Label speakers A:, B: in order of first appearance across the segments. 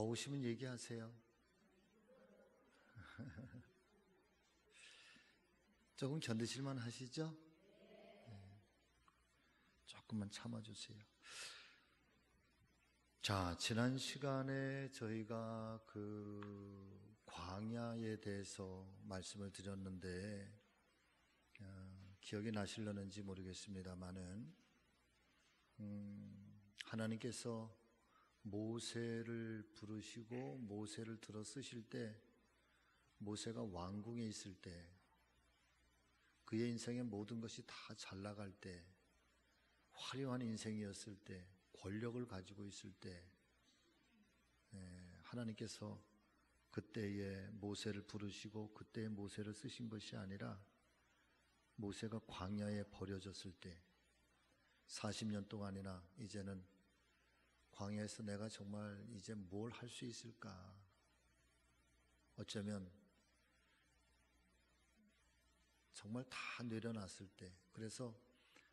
A: 더우시면 얘기하세요. 조금 견디실만 하시죠? 네. 조금만 참아주세요. 자, 지난 시간에 저희가 그 광야에 대해서 말씀을 드렸는데 기억이 나실려는지 모르겠습니다만은 하나님께서 모세를 부르시고 모세를 들어 쓰실 때, 모세가 왕궁에 있을 때, 그의 인생의 모든 것이 다 잘 나갈 때, 화려한 인생이었을 때, 권력을 가지고 있을 때, 하나님께서 그때의 모세를 부르시고 그때의 모세를 쓰신 것이 아니라 모세가 광야에 버려졌을 때 40년 동안이나 이제는 광야에서 내가 정말 이제 뭘 할 수 있을까? 어쩌면 정말 다 내려놨을 때, 그래서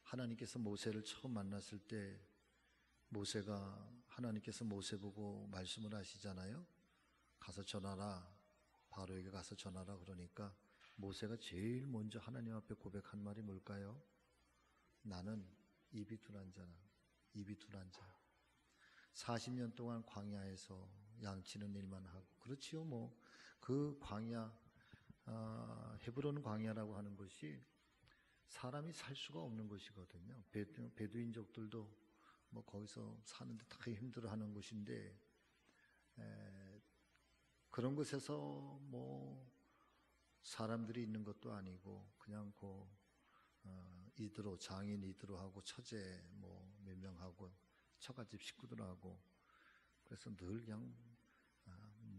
A: 하나님께서 모세를 처음 만났을 때 모세가, 하나님께서 모세 보고 말씀을 하시잖아요. 가서 전하라, 바로에게 가서 전하라. 그러니까 모세가 제일 먼저 하나님 앞에 고백한 말이 뭘까요? 나는 입이 둔한 자라. 입이 둔한 자. 40년 동안 광야에서 양치는 일만 하고, 그렇지요. 뭐 그 광야, 헤브론 광야라고 하는 것이 사람이 살 수가 없는 곳이거든요. 베두인족들도 뭐 거기서 사는데 다 힘들어하는 곳인데, 그런 곳에서 뭐 사람들이 있는 것도 아니고 그냥 이드로, 장인 이드로하고 처제 뭐 몇 명하고 처갓집 식구들하고, 그래서 늘 그냥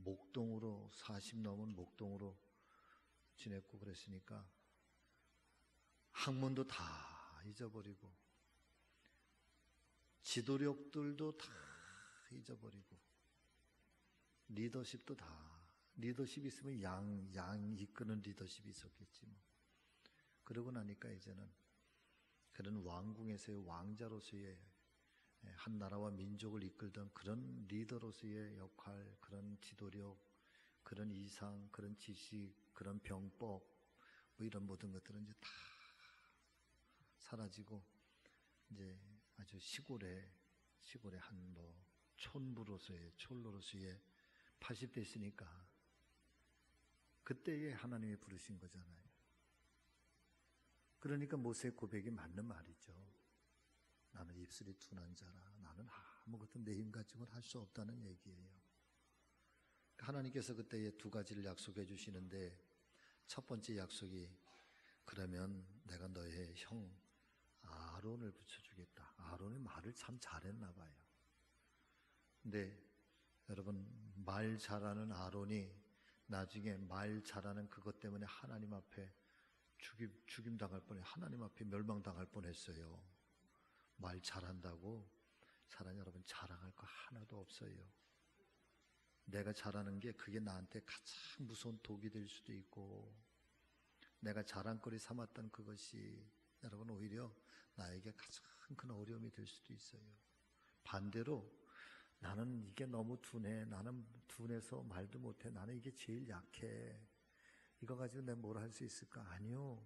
A: 목동으로 40 넘은 목동으로 지냈고 그랬으니까 학문도 다 잊어버리고 지도력들도 다 잊어버리고 리더십도 다, 리더십 있으면 양 이끄는 리더십이 있었겠지 뭐. 그러고 나니까 이제는 그런 왕궁에서의 왕자로서의 한 나라와 민족을 이끌던 그런 리더로서의 역할, 그런 지도력, 그런 이상, 그런 지식, 그런 병법, 뭐 이런 모든 것들은 이제 다 사라지고 이제 아주 시골의 한 뭐 촌부로서의, 촌로로서의 80 됐으니까 그때에 하나님이 부르신 거잖아요. 그러니까 모세의 고백이 맞는 말이죠. 나는 입술이 둔한 자라. 나는 아무것도 내 힘 가지고는 할 수 없다는 얘기예요. 하나님께서 그때에 두 가지를 약속해 주시는데, 첫 번째 약속이, 그러면 내가 너의 형 아론을 붙여주겠다. 아론이 말을 참 잘했나 봐요. 근데 여러분, 말 잘하는 아론이 나중에 말 잘하는 그것 때문에 하나님 앞에 죽임 당할 뻔해, 하나님 앞에 멸망당할 뻔했어요. 말 잘한다고 사람 여러분 자랑할 거 하나도 없어요. 내가 잘하는 게 그게 나한테 가장 무서운 독이 될 수도 있고, 내가 자랑거리 삼았던 그것이 여러분 오히려 나에게 가장 큰 어려움이 될 수도 있어요. 반대로 나는 이게 너무 둔해, 나는 둔해서 말도 못해, 나는 이게 제일 약해, 이거 가지고 내가 뭘 할 수 있을까? 아니요.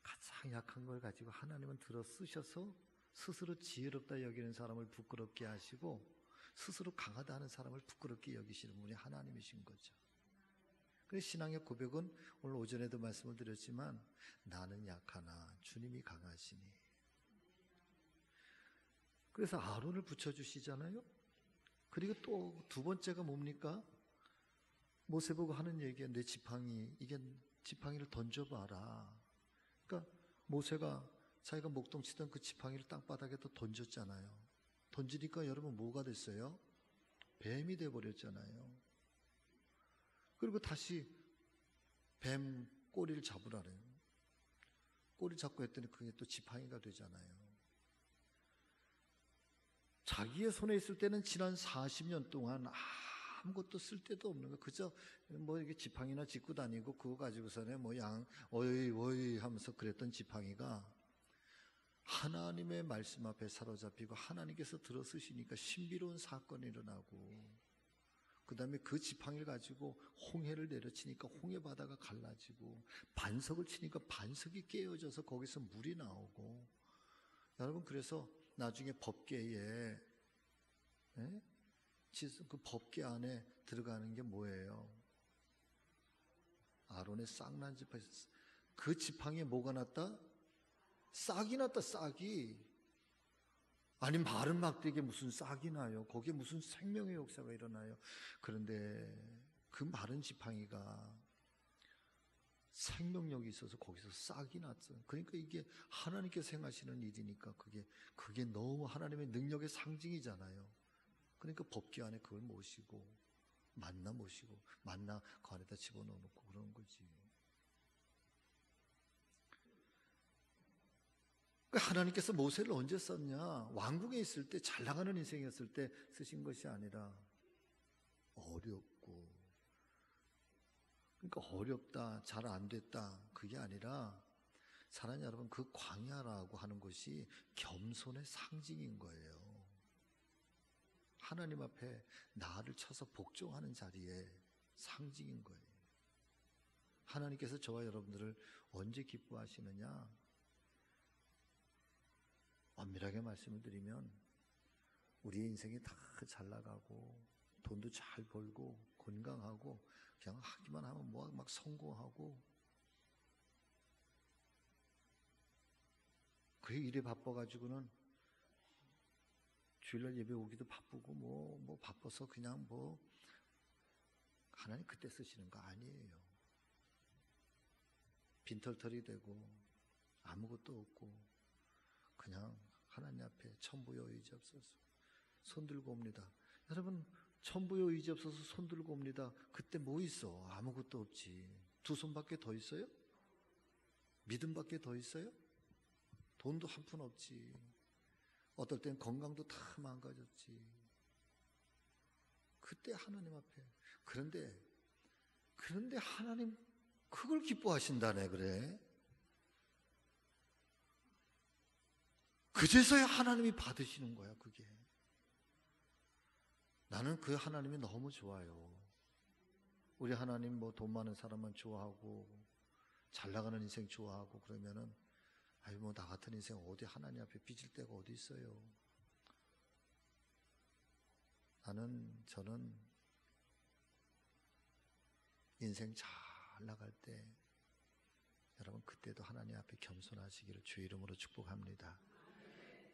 A: 가장 약한 걸 가지고 하나님은 들어 쓰셔서 스스로 지혜롭다 여기는 사람을 부끄럽게 하시고 스스로 강하다 하는 사람을 부끄럽게 여기시는 분이 하나님이신 거죠. 그래서 신앙의 고백은 오늘 오전에도 말씀을 드렸지만, 나는 약하나 주님이 강하시니. 그래서 아론을 붙여주시잖아요. 그리고 또 두 번째가 뭡니까? 모세 보고 하는 얘기가, 내 지팡이, 이게 지팡이를 던져봐라. 그러니까 모세가 자기가 목동 치던 그 지팡이를 땅바닥에 또 던졌잖아요. 던지니까 여러분 뭐가 됐어요? 뱀이 돼버렸잖아요. 그리고 다시 뱀 꼬리를 잡으라래요. 꼬리 잡고 했더니 그게 또 지팡이가 되잖아요. 자기의 손에 있을 때는 지난 40년 동안 아무것도 쓸데도 없는 거, 그저 뭐 이게 지팡이나 짚고 다니고 그거 가지고서는 뭐 어이 하면서 그랬던 지팡이가 하나님의 말씀 앞에 사로잡히고 하나님께서 들어쓰시니까 신비로운 사건이 일어나고, 그 다음에 그 지팡이를 가지고 홍해를 내려치니까 홍해 바다가 갈라지고, 반석을 치니까 반석이 깨어져서 거기서 물이 나오고. 여러분, 그래서 나중에 법궤에, 예? 그 법궤 안에 들어가는 게 뭐예요? 아론의 싹난 지팡이. 그 지팡이에 뭐가 났다? 싹이 났다, 싹이. 아니, 마른 막대기에 무슨 싹이 나요? 거기에 무슨 생명의 역사가 일어나요? 그런데 그 마른 지팡이가 생명력이 있어서 거기서 싹이 났어요. 그러니까 이게 하나님께서 행하시는 일이니까 그게 너무 하나님의 능력의 상징이잖아요. 그러니까 법궤 안에 그걸 모시고, 만나 모시고, 만나 그 안에다 집어넣어놓고 그러는 거지. 하나님께서 모세를 언제 썼냐? 왕궁에 있을 때, 잘 나가는 인생이었을 때 쓰신 것이 아니라 어렵고, 그러니까 어렵다, 잘 안 됐다, 그게 아니라, 사랑하는 여러분, 그 광야라고 하는 것이 겸손의 상징인 거예요. 하나님 앞에 나를 쳐서 복종하는 자리에 상징인 거예요. 하나님께서 저와 여러분들을 언제 기뻐하시느냐? 엄밀하게 말씀을 드리면 우리의 인생이 다 잘 나가고 돈도 잘 벌고 건강하고 그냥 하기만 하면 뭐 막 성공하고, 그 일에 바빠가지고는 주일날 예배 오기도 바쁘고 뭐 바빠서 그냥 하나님 그때 쓰시는 거 아니에요. 빈털털이 되고 아무것도 없고 그냥 하나님 앞에 천부여 의지없어서 손 들고 옵니다. 여러분, 천부여 의지없어서 손 들고 옵니다. 그때 뭐 있어? 아무것도 없지. 두 손밖에 더 있어요? 믿음밖에 더 있어요? 돈도 한 푼 없지. 어떨 땐 건강도 다 망가졌지. 그때 하나님 앞에. 그런데 하나님 그걸 기뻐하신다네. 그래. 그제서야 하나님이 받으시는 거야. 그게. 나는 그 하나님이 너무 좋아요. 우리 하나님 돈 많은 사람만 좋아하고 잘 나가는 인생 좋아하고 그러면은 나 같은 인생 어디 하나님 앞에 빚을 데가 어디 있어요. 저는 인생 잘 나갈 때 여러분 그때도 하나님 앞에 겸손하시기를 주 이름으로 축복합니다.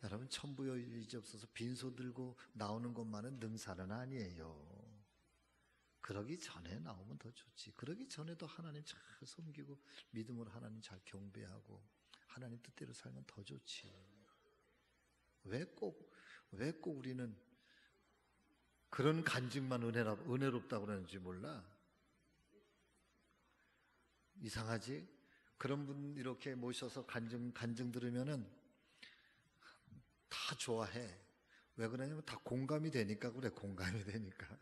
A: 여러분, 천부여 의지없어서 빈손 들고 나오는 것만은 능사는 아니에요. 그러기 전에 나오면 더 좋지. 그러기 전에도 하나님 잘 섬기고 믿음으로 하나님 잘 경배하고 하나님 뜻대로 살면 더 좋지. 왜 꼭 우리는 그런 간증만 은혜롭다고 그러는지 몰라. 이상하지? 그런 분 이렇게 모셔서 간증 들으면은 다 좋아해. 왜 그러냐면 다 공감이 되니까 그래. 공감이 되니까.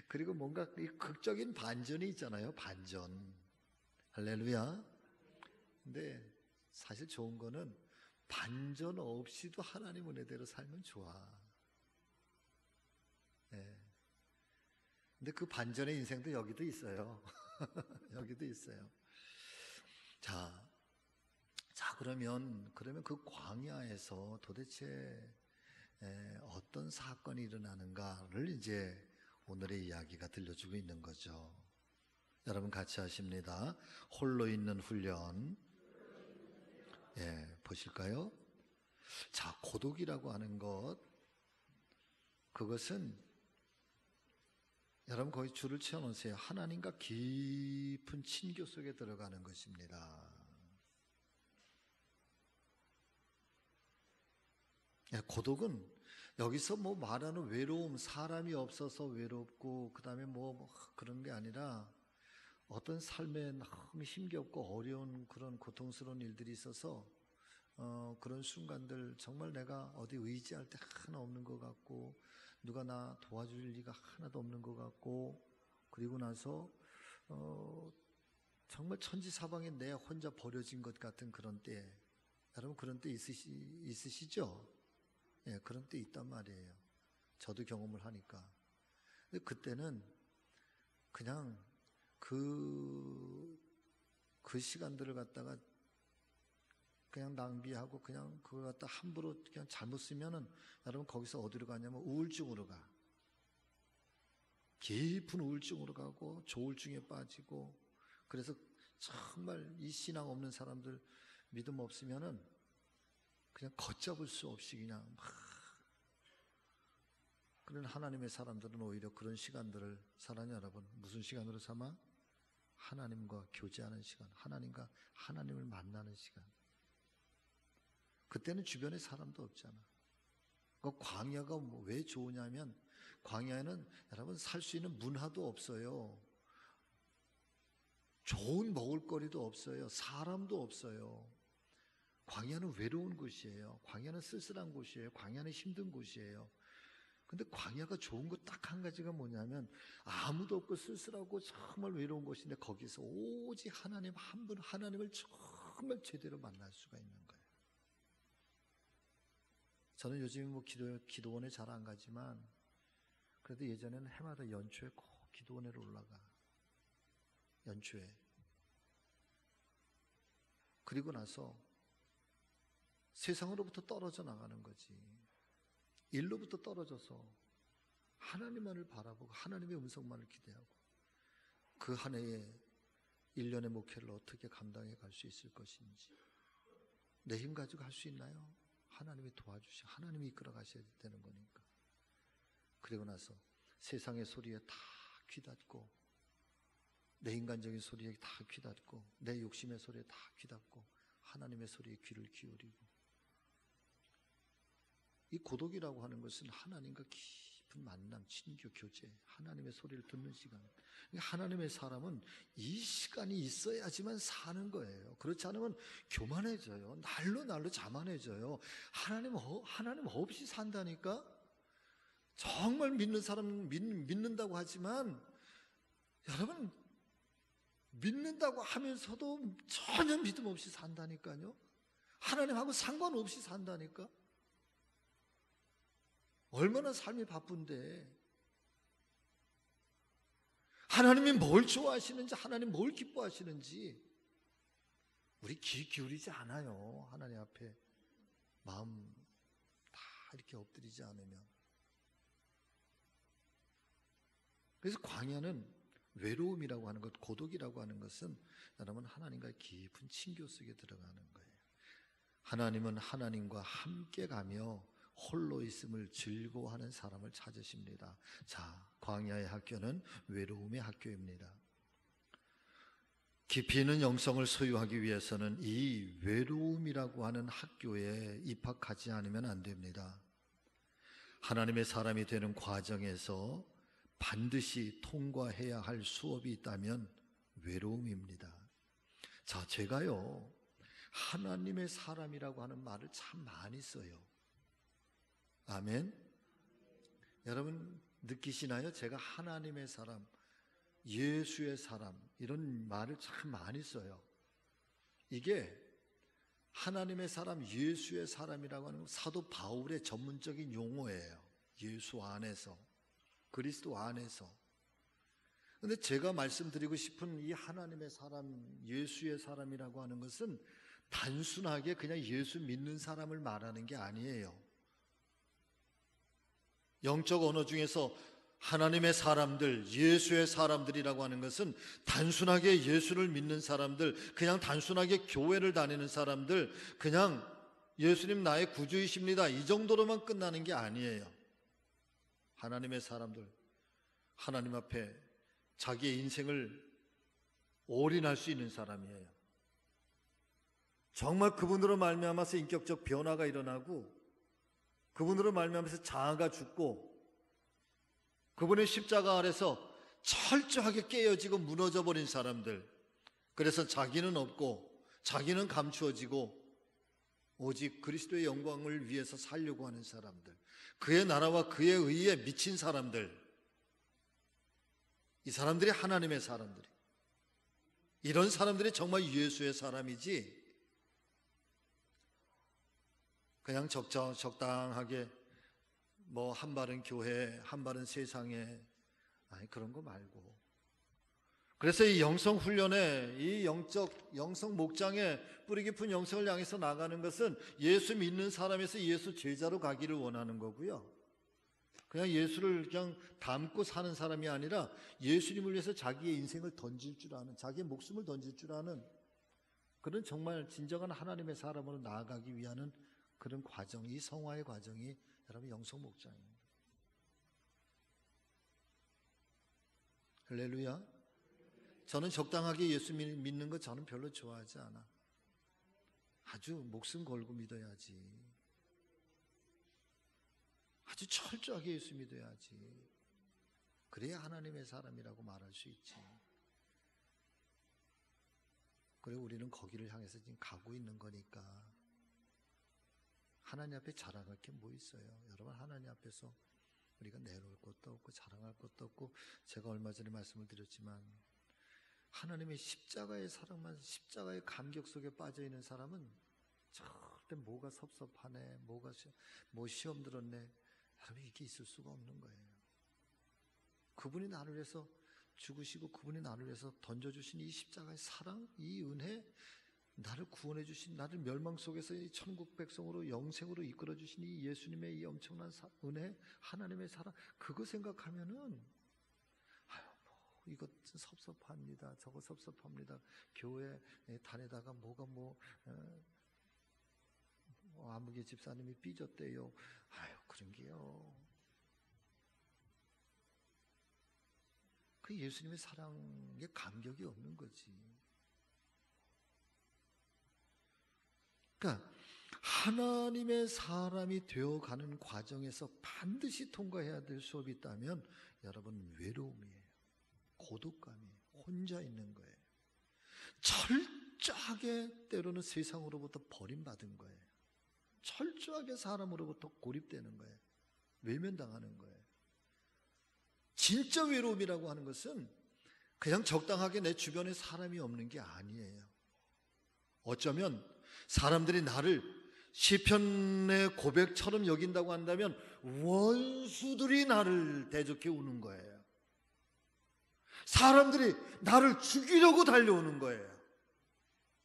A: 그리고 뭔가 이 극적인 반전이 있잖아요. 반전. 할렐루야. 근데 사실 좋은 거는 반전 없이도 하나님 은혜대로 살면 좋아. 예. 근데 그 반전의 인생도 여기도 있어요. 여기도 있어요. 자, 그러면 그 광야에서 도대체 어떤 사건이 일어나는가를 이제 오늘의 이야기가 들려주고 있는 거죠. 여러분 같이 하십니다. 홀로 있는 훈련. 보실까요? 자, 고독이라고 하는 그것은 여러분 거기 줄을 채워놓으세요. 하나님과 깊은 친교 속에 들어가는 것입니다. 고독은 여기서 말하는 외로움, 사람이 없어서 외롭고 그 다음에 그런 게 아니라 어떤 삶에 너무 힘겹고 어려운 그런 고통스러운 일들이 있어서 그런 순간들 정말 내가 어디 의지할 데 하나 없는 것 같고 누가 나 도와줄 리가 하나도 없는 것 같고 그리고 나서 정말 천지사방에 내 혼자 버려진 것 같은 그런 때, 여러분 그런 때 있으시죠? 예, 그런 때 있단 말이에요. 저도 경험을 하니까. 근데 그때는 그냥 그 시간들을 갖다가 그냥 낭비하고 그냥 그걸 갖다 함부로 그냥 잘못 쓰면은 여러분 거기서 어디로 가냐면 우울증으로 가. 깊은 우울증으로 가고 조울증에 빠지고, 그래서 정말 이 신앙 없는 사람들, 믿음 없으면은 그냥 걷잡을 수 없이 그냥 막, 그런 하나님의 사람들은 오히려 그런 시간들을, 사랑하는 여러분, 무슨 시간으로 삼아? 하나님과 교제하는 시간, 하나님과 하나님을 만나는 시간. 그때는 주변에 사람도 없잖아. 그 광야가 왜 좋으냐면, 광야에는 여러분 살 수 있는 문화도 없어요. 좋은 먹을거리도 없어요. 사람도 없어요. 광야는 외로운 곳이에요. 광야는 쓸쓸한 곳이에요. 광야는 힘든 곳이에요. 근데 광야가 좋은 거 딱 한 가지가 뭐냐면, 아무도 없고 쓸쓸하고 정말 외로운 곳인데 거기서 오직 하나님 한 분, 하나님을 정말 제대로 만날 수가 있는 거예요. 저는 요즘 기도원에 잘 안 가지만, 그래도 예전에는 해마다 연초에 꼭 기도원에 올라가. 연초에. 그리고 나서 세상으로부터 떨어져 나가는 거지. 일로부터 떨어져서 하나님만을 바라보고 하나님의 음성만을 기대하고, 그 한 해에 1년의 목회를 어떻게 감당해 갈 수 있을 것인지. 내 힘 가지고 할 수 있나요? 하나님이 도와주시, 하나님이 이끌어 가셔야 되는 거니까. 그리고 나서 세상의 소리에 다 귀닫고, 내 인간적인 소리에 다 귀닫고, 내 욕심의 소리에 다 귀닫고, 하나님의 소리에 귀를 기울이고. 이 고독이라고 하는 것은 하나님과 깊은 만남, 친교, 교제, 하나님의 소리를 듣는 시간. 하나님의 사람은 이 시간이 있어야지만 사는 거예요. 그렇지 않으면 교만해져요. 날로 자만해져요. 하나님 없이 산다니까? 정말 믿는 사람은 믿는다고 하지만, 여러분, 믿는다고 하면서도 전혀 믿음 없이 산다니까요. 하나님하고 상관없이 산다니까. 얼마나 삶이 바쁜데, 하나님이 뭘 좋아하시는지, 하나님 뭘 기뻐하시는지 우리 귀 기울이지 않아요. 하나님 앞에 마음 다 이렇게 엎드리지 않으면. 그래서 광야는 외로움이라고 하는 것, 고독이라고 하는 것은 여러분 하나님과의 깊은 친교 속에 들어가는 거예요. 하나님은 하나님과 함께 가며 홀로 있음을 즐거워하는 사람을 찾으십니다. 자, 광야의 학교는 외로움의 학교입니다. 깊이 있는 영성을 소유하기 위해서는 이 외로움이라고 하는 학교에 입학하지 않으면 안 됩니다. 하나님의 사람이 되는 과정에서 반드시 통과해야 할 수업이 있다면 외로움입니다. 자, 제가요, 하나님의 사람이라고 하는 말을 참 많이 써요. 아멘. 여러분 느끼시나요? 제가 하나님의 사람, 예수의 사람, 이런 말을 참 많이 써요. 이게 하나님의 사람, 예수의 사람이라고 하는 사도 바울의 전문적인 용어예요. 예수 안에서, 그리스도 안에서. 그런데 제가 말씀드리고 싶은 이 하나님의 사람, 예수의 사람이라고 하는 것은 단순하게 그냥 예수 믿는 사람을 말하는 게 아니에요. 영적 언어 중에서 하나님의 사람들, 예수의 사람들이라고 하는 것은 단순하게 예수를 믿는 사람들, 그냥 단순하게 교회를 다니는 사람들, 그냥 예수님 나의 구주이십니다, 이 정도로만 끝나는 게 아니에요. 하나님의 사람들, 하나님 앞에 자기의 인생을 올인할 수 있는 사람이에요. 정말 그분으로 말미암아서 인격적 변화가 일어나고, 그분으로 말미암아서 자아가 죽고, 그분의 십자가 아래서 철저하게 깨어지고 무너져 버린 사람들, 그래서 자기는 없고 자기는 감추어지고 오직 그리스도의 영광을 위해서 살려고 하는 사람들, 그의 나라와 그의 의에 미친 사람들, 이 사람들이 하나님의 사람들이, 이런 사람들이 정말 예수의 사람이지, 그냥 적당하게 뭐 한 발은 교회, 한 발은 세상에, 아니, 그런 거 말고. 그래서 이 영성 훈련에, 이 영성 목장에 뿌리 깊은 영성을 향해서 나가는 것은 예수 믿는 사람에서 예수 제자로 가기를 원하는 거고요. 그냥 예수를 그냥 닮고 사는 사람이 아니라 예수님을 위해서 자기의 인생을 던질 줄 아는, 자기의 목숨을 던질 줄 아는 그런 정말 진정한 하나님의 사람으로 나아가기 위한 그런 과정, 이 성화의 과정이 여러분 영성 목장입니다. 할렐루야. 저는 적당하게 예수 믿는 거 저는 별로 좋아하지 않아. 아주 목숨 걸고 믿어야지. 아주 철저하게 예수 믿어야지. 그래야 하나님의 사람이라고 말할 수 있지. 그래, 우리는 거기를 향해서 지금 가고 있는 거니까 하나님 앞에 자랑할 게 뭐 있어요? 여러분, 하나님 앞에서 우리가 내놓을 것도 없고 자랑할 것도 없고, 제가 얼마 전에 말씀을 드렸지만 하나님의 십자가의 사랑만, 십자가의 감격 속에 빠져있는 사람은 절대 뭐가 섭섭하네, 뭐 시험 들었네, 여러분 이게 있을 수가 없는 거예요. 그분이 나를 위해서 죽으시고 그분이 나를 위해서 던져주신 이 십자가의 사랑, 이 은혜, 나를 구원해 주신, 나를 멸망 속에서 이 천국 백성으로 영생으로 이끌어 주신 이 예수님의 이 엄청난 은혜, 하나님의 사랑, 그거 생각하면은 이것 섭섭합니다, 저거 섭섭합니다, 교회 다니다가 뭐가 아무개 집사님이 삐졌대요, 그런 게요. 그 예수님의 사랑에 감격이 없는 거지. 그러니까 하나님의 사람이 되어가는 과정에서 반드시 통과해야 될 수업이 있다면 여러분, 외로움이에요. 고독감이에요. 혼자 있는 거예요. 철저하게 때로는 세상으로부터 버림받은 거예요. 철저하게 사람으로부터 고립되는 거예요. 외면당하는 거예요. 진짜 외로움이라고 하는 것은 그냥 적당하게 내 주변에 사람이 없는 게 아니에요. 어쩌면 사람들이 나를 시편의 고백처럼 여긴다고 한다면 원수들이 나를 대적해 오는 거예요. 사람들이 나를 죽이려고 달려오는 거예요.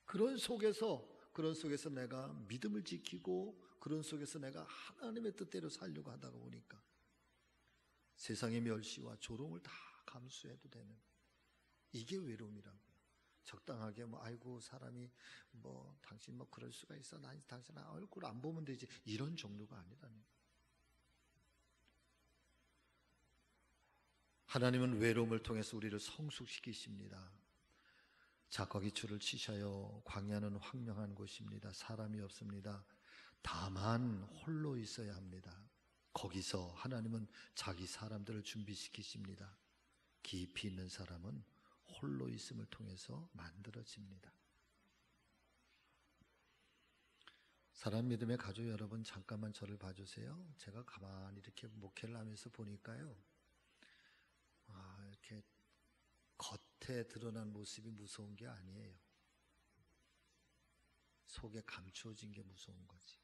A: 그런 속에서 내가 믿음을 지키고, 그런 속에서 내가 하나님의 뜻대로 살려고 하다가 보니까 세상의 멸시와 조롱을 다 감수해도 되는, 이게 외로움이라고요. 적당하게 아이고 사람이 당신 그럴 수가 있어, 난 당신 얼굴 안 보면 되지, 이런 정도가 아니라는. 하나님은 외로움을 통해서 우리를 성숙시키십니다. 자, 거기 줄을 치셔요. 광야는 황량한 곳입니다. 사람이 없습니다. 다만 홀로 있어야 합니다. 거기서 하나님은 자기 사람들을 준비시키십니다. 깊이 있는 사람은 홀로 있음을 통해서 만들어집니다. 사랑 믿음의 가족 여러분, 잠깐만 저를 봐주세요. 제가 가만히 이렇게 목회를 하면서 보니까요, 이렇게 겉에 드러난 모습이 무서운 게 아니에요. 속에 감추어진 게 무서운 거지.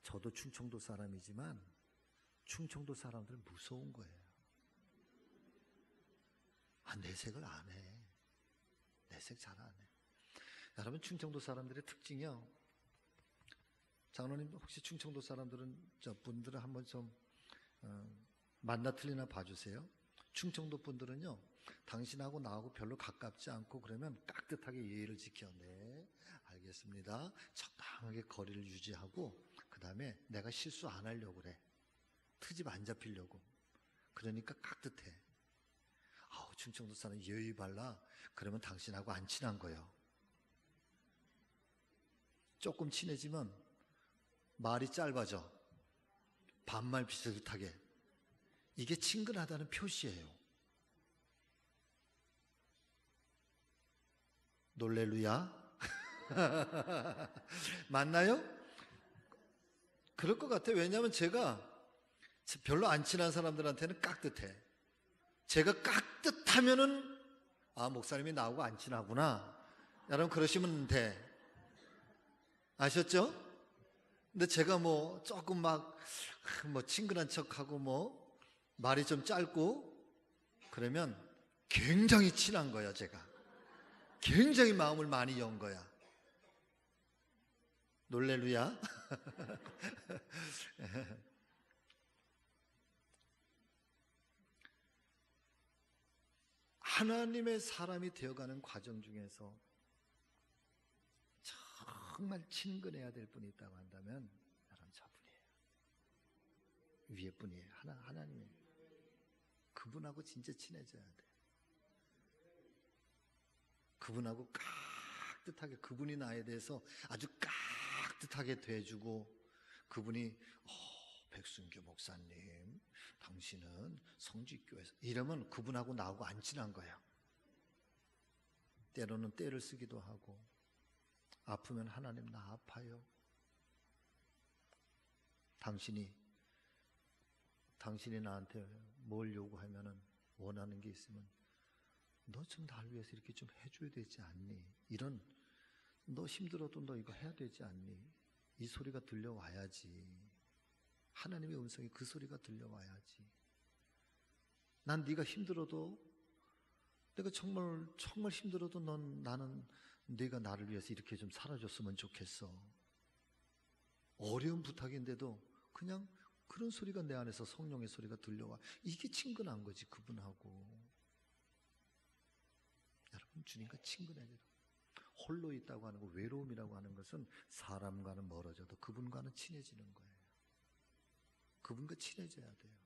A: 저도 충청도 사람이지만 충청도 사람들은 무서운 거예요. 내색을 안 해. 내색 잘 안 해. 여러분, 충청도 사람들의 특징이요, 장로님 혹시 충청도 분들은 한번 좀 만나 틀리나 봐주세요. 충청도 분들은요, 당신하고 나하고 별로 가깝지 않고 그러면 깍듯하게 예의를 지켜. 네, 알겠습니다. 적당하게 거리를 유지하고, 그 다음에 내가 실수 안 하려고 그래. 트집 안 잡히려고. 그러니까 깍듯해. 충청도 사람 예의 발라. 그러면 당신하고 안 친한 거예요. 조금 친해지면 말이 짧아져. 반말 비슷하게. 이게 친근하다는 표시예요. 놀렐루야. 맞나요? 그럴 것 같아요. 왜냐하면 제가 별로 안 친한 사람들한테는 깍듯해. 제가 깍듯하면은 목사님이 나하고 안 친하구나, 여러분 그러시면 돼. 아셨죠? 근데 제가 뭐 조금 막 친근한 척하고 말이 좀 짧고 그러면 굉장히 친한 거야. 제가 굉장히 마음을 많이 연 거야. 놀래루야. 하나님의 사람이 되어가는 과정 중에서 정말 친근해야 될 분이 있다고 한다면 여러분 저분이에요. 위에 분이에요. 하나님이에요. 그분하고 진짜 친해져야 돼. 그분하고 깍듯하게, 그분이 나에 대해서 아주 깍듯하게 대해주고, 그분이 백순교 목사님 당신은 성직교회에서 이러면 그분하고 나하고 안 친한 거예요. 때로는 때를 쓰기도 하고, 아프면 하나님 나 아파요. 당신이 나한테 뭘 요구하면은, 원하는 게 있으면 너 좀 나를 위해서 이렇게 좀 해줘야 되지 않니? 이런, 너 힘들어도 너 이거 해야 되지 않니? 이 소리가 들려와야지. 하나님의 음성이 그 소리가 들려와야지. 난 네가 힘들어도, 내가 정말 힘들어도 나는 네가 나를 위해서 이렇게 좀 살아줬으면 좋겠어. 어려운 부탁인데도 그냥 그런 소리가 내 안에서 성령의 소리가 들려와. 이게 친근한 거지, 그분하고. 여러분, 주님과 친근해져라. 홀로 있다고 하는 거, 외로움이라고 하는 것은 사람과는 멀어져도 그분과는 친해지는 거예요. 그분과 친해져야 돼요.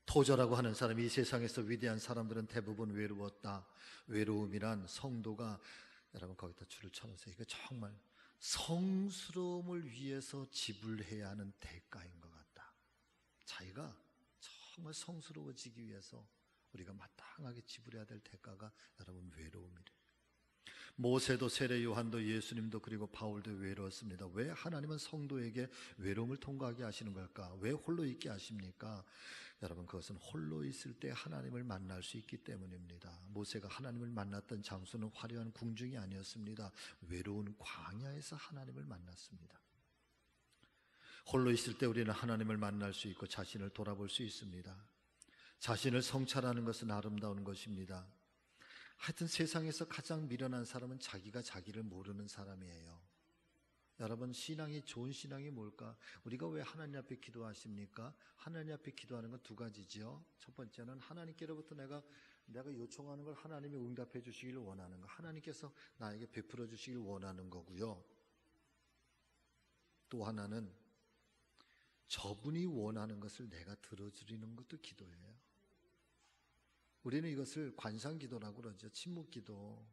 A: 토저라고 하는 사람이, 이 세상에서 위대한 사람들은 대부분 외로웠다. 외로움이란 성도가, 여러분 거기다 줄을 쳐놓으세요. 이거 정말 성스러움을 위해서 지불해야 하는 대가인 것 같다. 자기가 정말 성스러워지기 위해서 우리가 마땅하게 지불해야 될 대가가 여러분 외로움이래요. 모세도, 세례 요한도, 예수님도, 그리고 바울도 외로웠습니다. 왜 하나님은 성도에게 외로움을 통과하게 하시는 걸까? 왜 홀로 있게 하십니까? 여러분, 그것은 홀로 있을 때 하나님을 만날 수 있기 때문입니다. 모세가 하나님을 만났던 장소는 화려한 궁중이 아니었습니다. 외로운 광야에서 하나님을 만났습니다. 홀로 있을 때 우리는 하나님을 만날 수 있고 자신을 돌아볼 수 있습니다. 자신을 성찰하는 것은 아름다운 것입니다. 하여튼 세상에서 가장 미련한 사람은 자기가 자기를 모르는 사람이에요. 여러분, 신앙이, 좋은 신앙이 뭘까? 우리가 왜 하나님 앞에 기도하십니까? 하나님 앞에 기도하는 건 두 가지죠. 첫 번째는 하나님께로부터 내가 요청하는 걸 하나님이 응답해 주시기를 원하는 거, 하나님께서 나에게 베풀어 주시길 원하는 거고요. 또 하나는 저분이 원하는 것을 내가 들어드리는 것도 기도예요. 우리는 이것을 관상기도라고 그러죠. 침묵기도,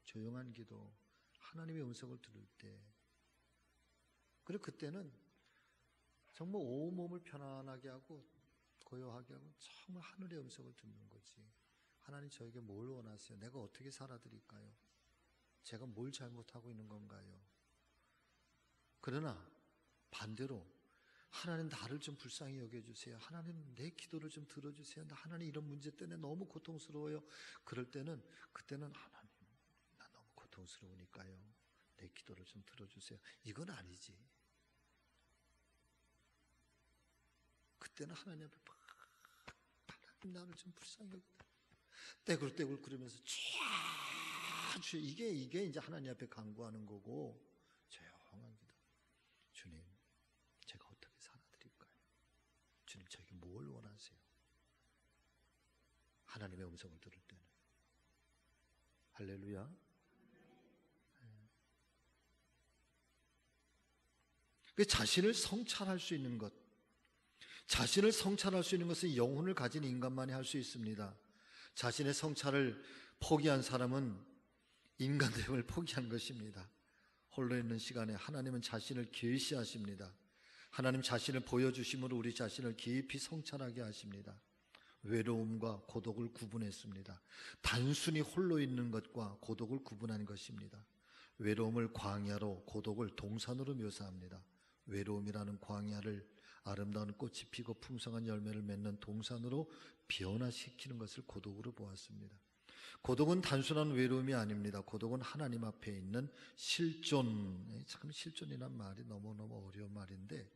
A: 조용한 기도, 하나님의 음성을 들을 때. 그리고 그때는 정말 온몸을 편안하게 하고 고요하게 하고 정말 하늘의 음성을 듣는 거지. 하나님, 저에게 뭘 원하세요? 내가 어떻게 살아드릴까요? 제가 뭘 잘못하고 있는 건가요? 그러나 반대로 하나님, 나를 좀 불쌍히 여겨주세요. 하나님, 내 기도를 좀 들어주세요. 하나님, 이런 문제 때문에 너무 고통스러워요. 그때는 하나님, 나 너무 고통스러우니까요, 내 기도를 좀 들어주세요. 이건 아니지. 그때는 하나님 앞에 하나님, 나를 좀 불쌍히 여겨주세요. 떼굴떼굴 그러면서 주 이게 이제 하나님 앞에 간구하는 거고, 조용한 기도. 주님, 제가 어떻게 살아드릴까요? 주님, 저에게 뭘 원하세요? 하나님의 음성을 들을 때는. 할렐루야. 그 자신을 성찰할 수 있는 것, 자신을 성찰할 수 있는 것은 영혼을 가진 인간만이 할 수 있습니다. 자신의 성찰을 포기한 사람은 인간됨을 포기한 것입니다. 홀로 있는 시간에 하나님은 자신을 계시하십니다. 하나님 자신을 보여주심으로 우리 자신을 깊이 성찰하게 하십니다. 외로움과 고독을 구분했습니다. 단순히 홀로 있는 것과 고독을 구분한 것입니다. 외로움을 광야로, 고독을 동산으로 묘사합니다. 외로움이라는 광야를 아름다운 꽃이 피고 풍성한 열매를 맺는 동산으로 변화시키는 것을 고독으로 보았습니다. 고독은 단순한 외로움이 아닙니다. 고독은 하나님 앞에 있는 실존. 참 실존이란 말이 너무너무 어려운 말인데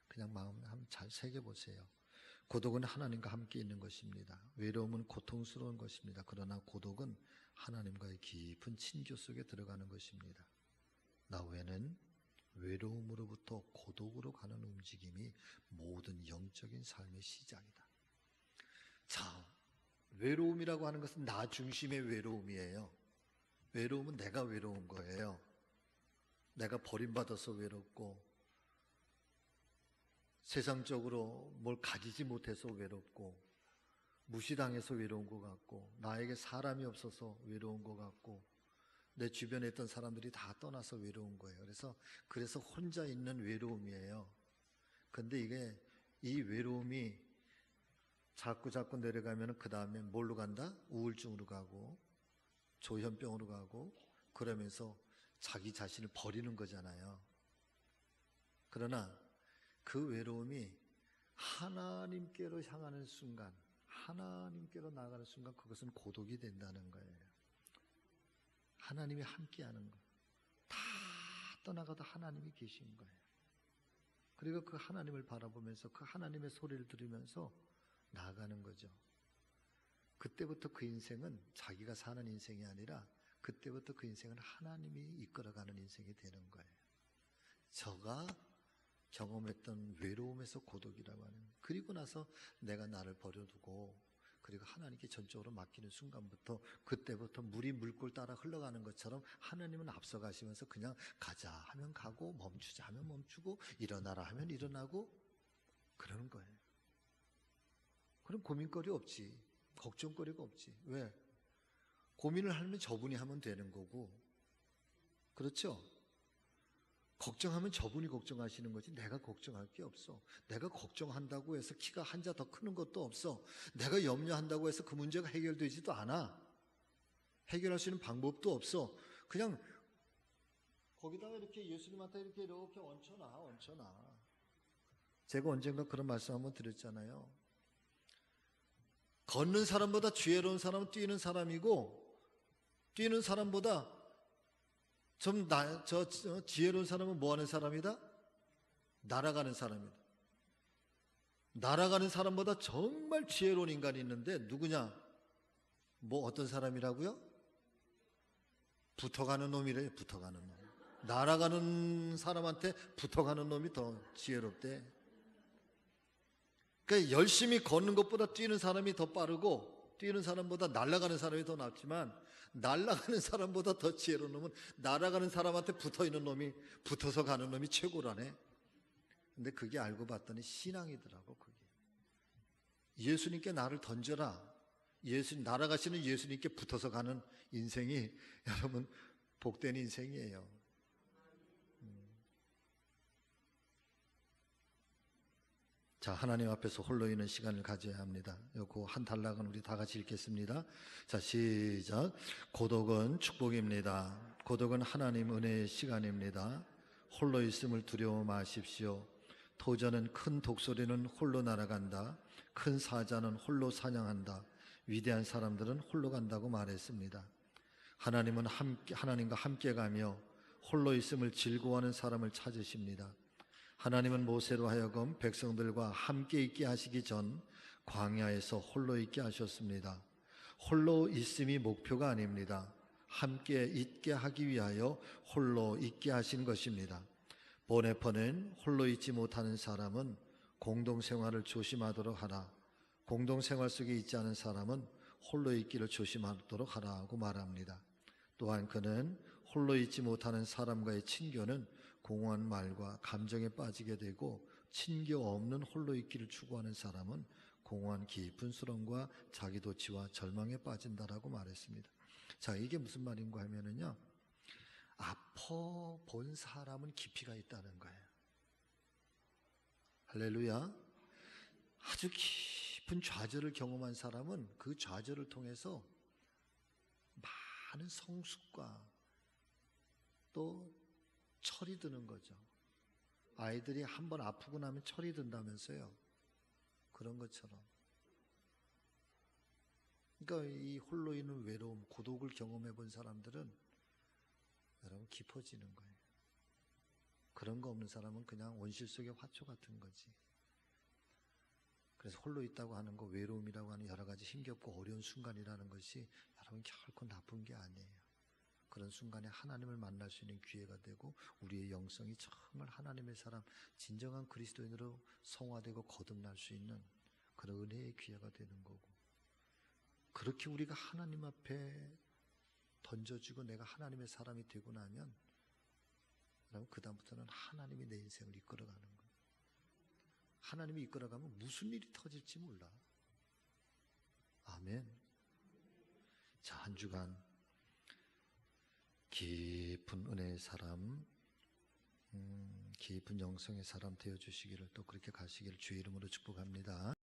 A: 그냥 마음에 한번 잘 새겨보세요. 고독은 하나님과 함께 있는 것입니다. 외로움은 고통스러운 것입니다. 그러나 고독은 하나님과의 깊은 친교 속에 들어가는 것입니다. 나 외에는 외로움으로부터 고독으로 가는 움직임이 모든 영적인 삶의 시작이다. 자, 외로움이라고 하는 것은 나 중심의 외로움이에요. 외로움은 내가 외로운 거예요. 내가 버림받아서 외롭고 세상적으로 뭘 가지지 못해서 외롭고 무시당해서 외로운 것 같고 나에게 사람이 없어서 외로운 것 같고 내 주변에 있던 사람들이 다 떠나서 외로운 거예요. 그래서 혼자 있는 외로움이에요. 근데 이 외로움이 자꾸 내려가면 그 다음에 뭘로 간다? 우울증으로 가고 조현병으로 가고 그러면서 자기 자신을 버리는 거잖아요. 그러나 그 외로움이 하나님께로 향하는 순간, 하나님께로 나가는 순간 그것은 고독이 된다는 거예요. 하나님이 함께하는 거. 다 떠나가도 하나님이 계신 거예요. 그리고 그 하나님을 바라보면서 그 하나님의 소리를 들으면서 나아가는 거죠. 그때부터 그 인생은 자기가 사는 인생이 아니라 그때부터 그 인생은 하나님이 이끌어가는 인생이 되는 거예요. 저가 경험했던 외로움에서 고독이라고 하는, 그리고 나서 내가 나를 버려두고 그리고 하나님께 전적으로 맡기는 순간부터 그때부터 물이 물골 따라 흘러가는 것처럼 하나님은 앞서가시면서 그냥 가자 하면 가고 멈추자 하면 멈추고 일어나라 하면 일어나고 그러는 거예요. 그럼 고민거리 없지. 걱정거리가 없지. 왜? 고민을 하면 저분이 하면 되는 거고, 그렇죠? 걱정하면 저분이 걱정하시는 거지 내가 걱정할 게 없어. 내가 걱정한다고 해서 키가 한 자 더 크는 것도 없어. 내가 염려한다고 해서 그 문제가 해결되지도 않아. 해결할 수 있는 방법도 없어. 그냥 거기다가 이렇게 예수님한테 이렇게 얹혀놔. 제가 언젠가 그런 말씀 한번 드렸잖아요. 걷는 사람보다 지혜로운 사람은 뛰는 사람이고, 뛰는 사람보다 지혜로운 사람은 뭐 하는 사람이다? 날아가는 사람이다. 날아가는 사람보다 정말 지혜로운 인간이 있는데 누구냐? 뭐 어떤 사람이라고요? 붙어가는 놈이래요. 붙어가는 놈. 날아가는 사람한테 붙어가는 놈이 더 지혜롭대. 그러니까 열심히 걷는 것보다 뛰는 사람이 더 빠르고 뛰는 사람보다 날아가는 사람이 더 낫지만 날아가는 사람보다 더 지혜로운 놈은 날아가는 사람한테 붙어있는 놈이, 붙어서 가는 놈이 최고라네. 근데 그게 알고 봤더니 신앙이더라고. 그게 예수님께 나를 던져라, 날아가시는 예수님께 붙어서 가는 인생이 여러분 복된 인생이에요. 자, 하나님 앞에서 홀로 있는 시간을 가져야 합니다. 요거 한 단락은 우리 다 같이 읽겠습니다. 자, 시작. 고독은 축복입니다. 고독은 하나님 은혜의 시간입니다. 홀로 있음을 두려워 마십시오. 토저는 큰 독수리는 홀로 날아간다. 큰 사자는 홀로 사냥한다. 위대한 사람들은 홀로 간다고 말했습니다. 하나님은 하나님과 함께 가며 홀로 있음을 즐거워하는 사람을 찾으십니다. 하나님은 모세로 하여금 백성들과 함께 있게 하시기 전 광야에서 홀로 있게 하셨습니다. 홀로 있음이 목표가 아닙니다. 함께 있게 하기 위하여 홀로 있게 하신 것입니다. 보네퍼는 홀로 있지 못하는 사람은 공동생활을 조심하도록 하라. 공동생활 속에 있지 않은 사람은 홀로 있기를 조심하도록 하라고 말합니다. 또한 그는 홀로 있지 못하는 사람과의 친교는 공허한 말과 감정에 빠지게 되고, 친교 없는 홀로 있기를 추구하는 사람은 공허한 깊은 수렁과 자기도취와 절망에 빠진다라고 말했습니다. 자, 이게 무슨 말인가 하면은요, 아파 본 사람은 깊이가 있다는 거예요. 할렐루야. 아주 깊은 좌절을 경험한 사람은 그 좌절을 통해서 많은 성숙과 또 철이 드는 거죠. 아이들이 한번 아프고 나면 철이 든다면서요. 그런 것처럼 그러니까 이 홀로 있는 외로움, 고독을 경험해 본 사람들은 여러분 깊어지는 거예요. 그런 거 없는 사람은 그냥 온실 속의 화초 같은 거지. 그래서 홀로 있다고 하는 거, 외로움이라고 하는 여러 가지 힘겹고 어려운 순간이라는 것이 여러분 결코 나쁜 게 아니에요. 그런 순간에 하나님을 만날 수 있는 기회가 되고 우리의 영성이 정말 하나님의 사람, 진정한 그리스도인으로 성화되고 거듭날 수 있는 그런 은혜의 기회가 되는 거고, 그렇게 우리가 하나님 앞에 던져지고 내가 하나님의 사람이 되고 나면 그럼 그 다음부터는 하나님이 내 인생을 이끌어가는 거예요. 하나님이 이끌어가면 무슨 일이 터질지 몰라. 아멘. 자, 한 주간 깊은 은혜의 사람, 깊은 영성의 사람 되어주시기를, 또 그렇게 가시기를 주의 이름으로 축복합니다.